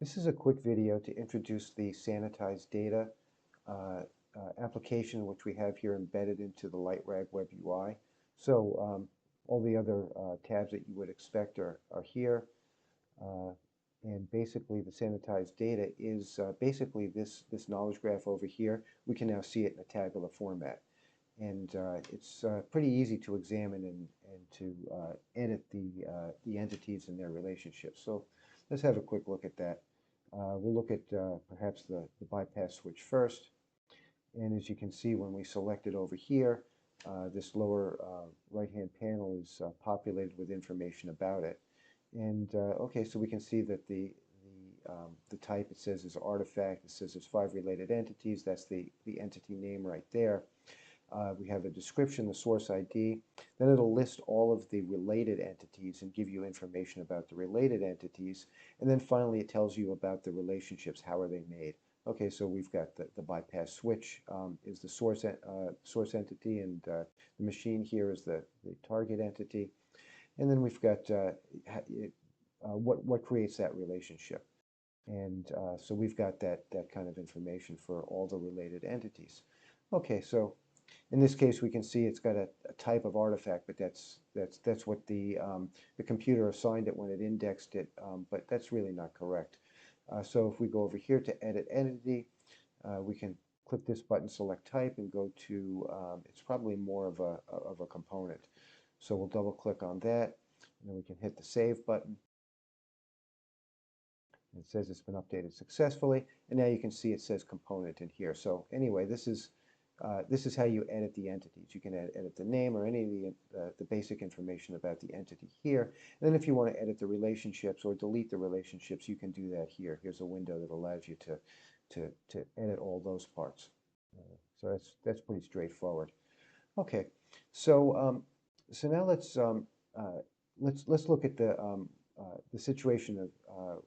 This is a quick video to introduce the Sanitize Data application, which we have here embedded into the LightRAG WebUI. So all the other tabs that you would expect are here. And basically the Sanitize Data is basically this knowledge graph over here. We can now see it in a tabular format. And it's pretty easy to examine and to edit the entities and their relationships. So let's have a quick look at that. We'll look at perhaps the bypass switch first. And as you can see, when we select it over here, this lower right-hand panel is populated with information about it. And okay, so we can see that the type it says is artifact. It says there's 5 related entities. That's the entity name right there. We have a description, the source ID. Then it'll list all of the related entities and give you information about the related entities. And then finally it tells you about the relationships. How are they made? Okay, so we've got the bypass switch is the source entity, and the machine here is the target entity. And then we've got what creates that relationship. And so we've got that kind of information for all the related entities. Okay, so in this case, we can see it's got a type of artifact, but that's what the computer assigned it when it indexed it, but that's really not correct. So if we go over here to edit entity, we can click this button, select type, and go to, it's probably more of a component. So we'll double click on that, and then we can hit the save button. It says it's been updated successfully, and now you can see it says component in here. So anyway, this is how you edit the entities. You can edit the name or any of the basic information about the entity here. And then if you want to edit the relationships or delete the relationships, you can do that here. Here's a window that allows you to edit all those parts. So that's pretty straightforward. Okay, so so now let's look at the situation of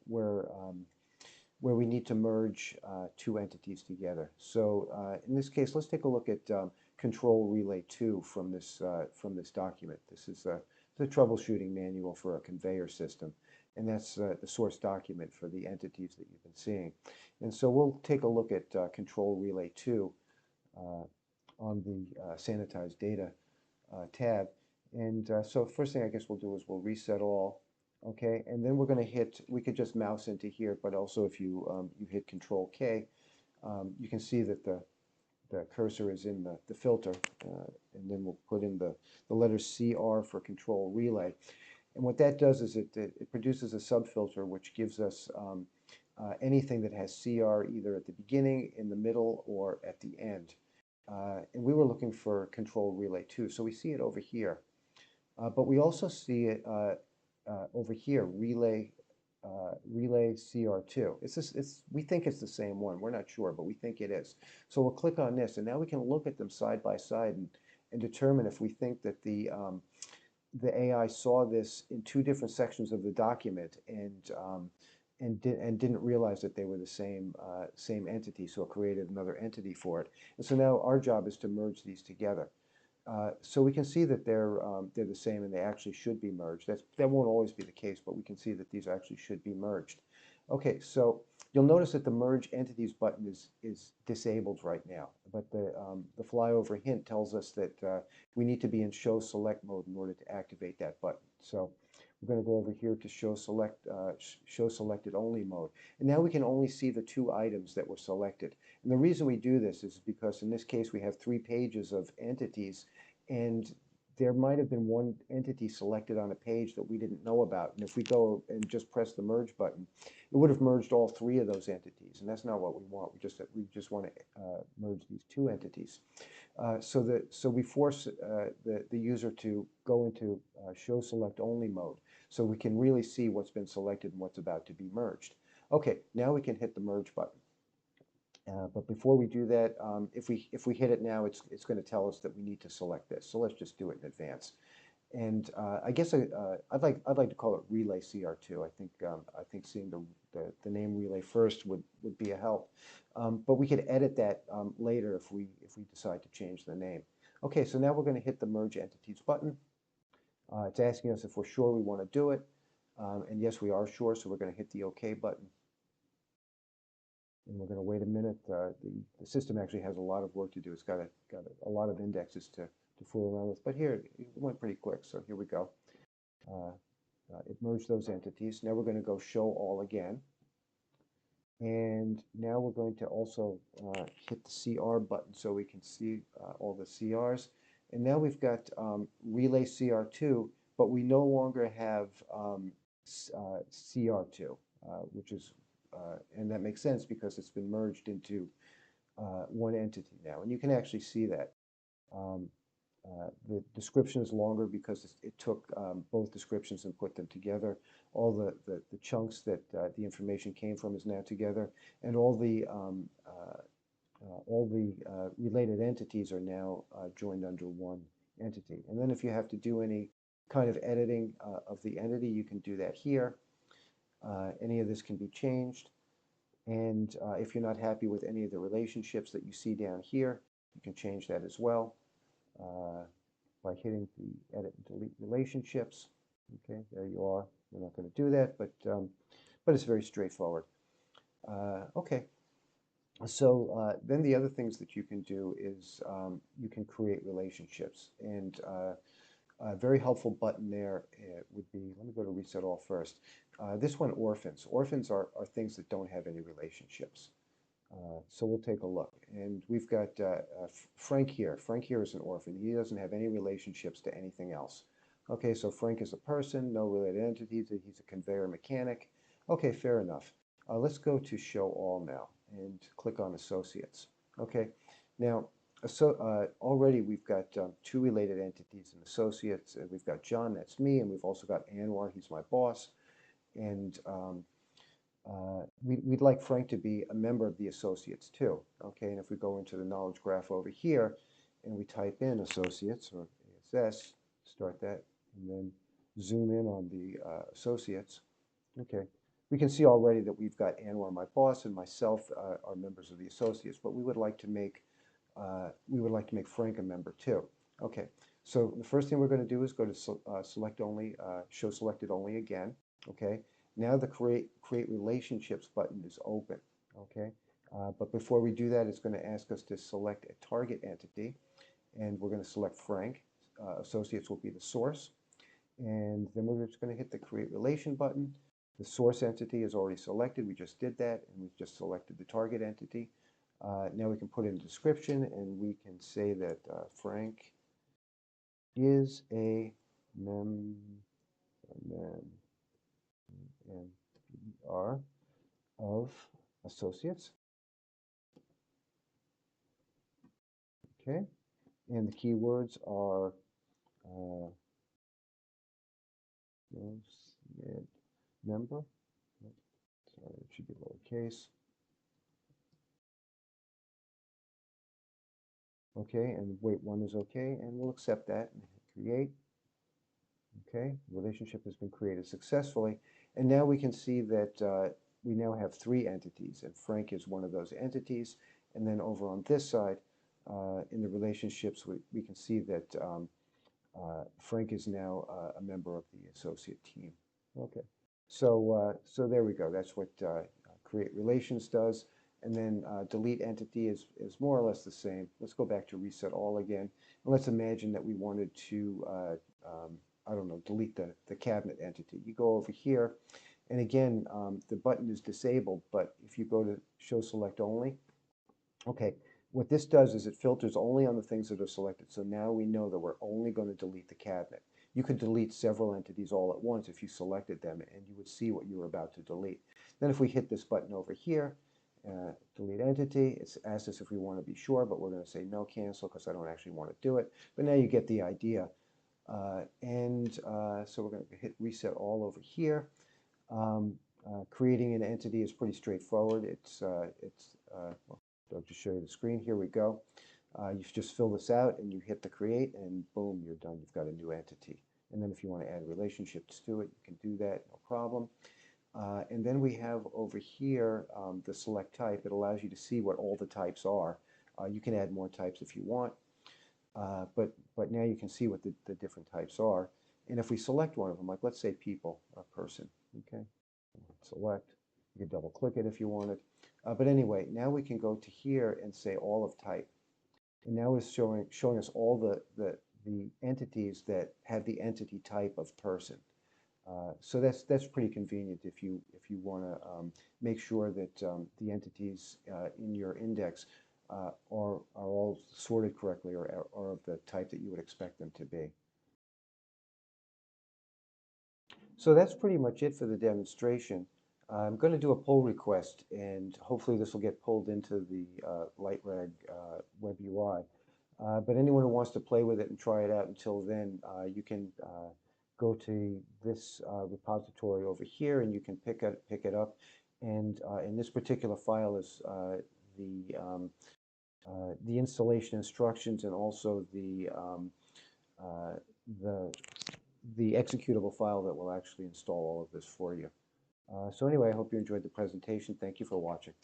where we need to merge 2 entities together. So in this case, let's take a look at control relay 2 from this document. This is the troubleshooting manual for a conveyor system, and that's the source document for the entities that you've been seeing. And so we'll take a look at control relay 2 on the Sanitize Data tab. And so first thing I guess we'll do is we'll reset all. Okay, and then we're going to hit, we could just mouse into here, but also if you hit Control K, you can see that the cursor is in the filter, and then we'll put in the letters CR for Control Relay. And what that does is it produces a subfilter which gives us anything that has CR either at the beginning, in the middle, or at the end. And we were looking for Control Relay 2, so we see it over here. But we also see it over here, relay CR2. We think it's the same one. We're not sure, but we think it is. So we'll click on this, and now we can look at them side by side and determine if we think that the AI saw this in 2 different sections of the document and didn't realize that they were the same entity, so it created another entity for it. And so now our job is to merge these together. So we can see that they're the same and they actually should be merged. That won't always be the case, but we can see that these actually should be merged. Okay, so you'll notice that the Merge Entities button is disabled right now, but the flyover hint tells us that we need to be in Show Select mode in order to activate that button. So we're going to go over here to Show Selected Only mode. And now we can only see the 2 items that were selected. And the reason we do this is because in this case we have 3 pages of entities, and there might have been 1 entity selected on a page that we didn't know about. And if we go and just press the merge button, it would have merged all 3 of those entities, and that's not what we want. We just want to merge these 2 entities. So we force the user to go into Show Select Only mode, so we can really see what's been selected and what's about to be merged. Okay, now we can hit the merge button. But before we do that, if we hit it now, it's going to tell us that we need to select this. So let's just do it in advance. And I guess I'd like to call it Relay CR2. I think seeing the name Relay first would be a help. But we could edit that later if we decide to change the name. Okay, so now we're going to hit the Merge Entities button. It's asking us if we're sure we want to do it. And yes, we are sure, so we're going to hit the OK button. And we're going to wait a minute. The system actually has a lot of work to do. It's got a lot of indexes to fool around with. But here, it went pretty quick. So here we go. Uh, it merged those entities. Now we're going to go show all again. And now we're going to also hit the CR button so we can see all the CRs. And now we've got relay CR2, but we no longer have CR2, which is, and that makes sense because it's been merged into one entity now. And you can actually see that. Um, the description is longer because it took both descriptions and put them together. All the chunks that the information came from is now together, and all the related entities are now joined under one entity. And then if you have to do any kind of editing of the entity, you can do that here. Any of this can be changed. And if you're not happy with any of the relationships that you see down here, you can change that as well. By hitting the edit and delete relationships. Okay, there you are. We're not going to do that, but it's very straightforward. Okay, so then the other things that you can do is you can create relationships, and a very helpful button there would be, let me go to reset all first. This one, orphans. Orphans are things that don't have any relationships. So we'll take a look. And we've got Frank here. Frank here is an orphan. He doesn't have any relationships to anything else. Okay, so Frank is a person, no related entities. He's a conveyor mechanic. Okay, fair enough. Let's go to show all now and click on associates. Okay, now already we've got two related entities and associates. We've got John, that's me, and we've also got Anwar, he's my boss. And we'd like Frank to be a member of the associates too. Okay, and if we go into the knowledge graph over here and we type in associates or ASS, start that, and then zoom in on the associates. Okay, we can see already that we've got Anwar, my boss, and myself are members of the associates, but we would like to make Frank a member too. Okay, so the first thing we're going to do is go to select only, show selected only again. Okay, now the create relationships button is open. Okay, but before we do that, it's going to ask us to select a target entity, and we're going to select Frank. Associates will be the source, and then we're just going to hit the create relation button. The source entity is already selected. We just did that, and we've just selected the target entity. Now we can put in a description, and we can say that Frank is a member of associates. Okay, and the keywords are member. Sorry, it should be lowercase. Okay, and wait one is okay, and we'll accept that and hit create. Okay, relationship has been created successfully, and now we can see that we now have three entities, and Frank is one of those entities. And then over on this side, in the relationships, we can see that Frank is now a member of the associate team. Okay, so there we go. That's what create relations does. And then delete entity is more or less the same. Let's go back to reset all again. And let's imagine that we wanted to, I don't know, delete the cabinet entity. You go over here, and again, the button is disabled, but if you go to show select only, okay, what this does is it filters only on the things that are selected. So now we know that we're only going to delete the cabinet. You could delete several entities all at once if you selected them, and you would see what you were about to delete. Then if we hit this button over here, delete entity, it's asked us if we want to be sure, but we're going to say no, cancel, because I don't actually want to do it. But now you get the idea. So we're going to hit reset all over here. Creating an entity is pretty straightforward. I'll just show you the screen. Here we go. You just fill this out and you hit the create, and boom, you're done. You've got a new entity. And then if you want to add relationships to it, you can do that, no problem. And then we have over here the select type. It allows you to see what all the types are. You can add more types if you want, but now you can see what the different types are. And if we select one of them, like let's say people or person, okay, select. You could double click it if you wanted. But anyway, now we can go to here and say all of type. And now it's showing us all the entities that have the entity type of person. So that's pretty convenient if you want to make sure that the entities in your index are all sorted correctly or of the type that you would expect them to be. So that's pretty much it for the demonstration. I'm going to do a pull request, and hopefully this will get pulled into the LightRAG WebUI. But anyone who wants to play with it and try it out until then, you can go to this repository over here, and you can pick it up. And in this particular file is the installation instructions and also uh, the the executable file that will actually install all of this for you. So anyway, I hope you enjoyed the presentation. Thank you for watching.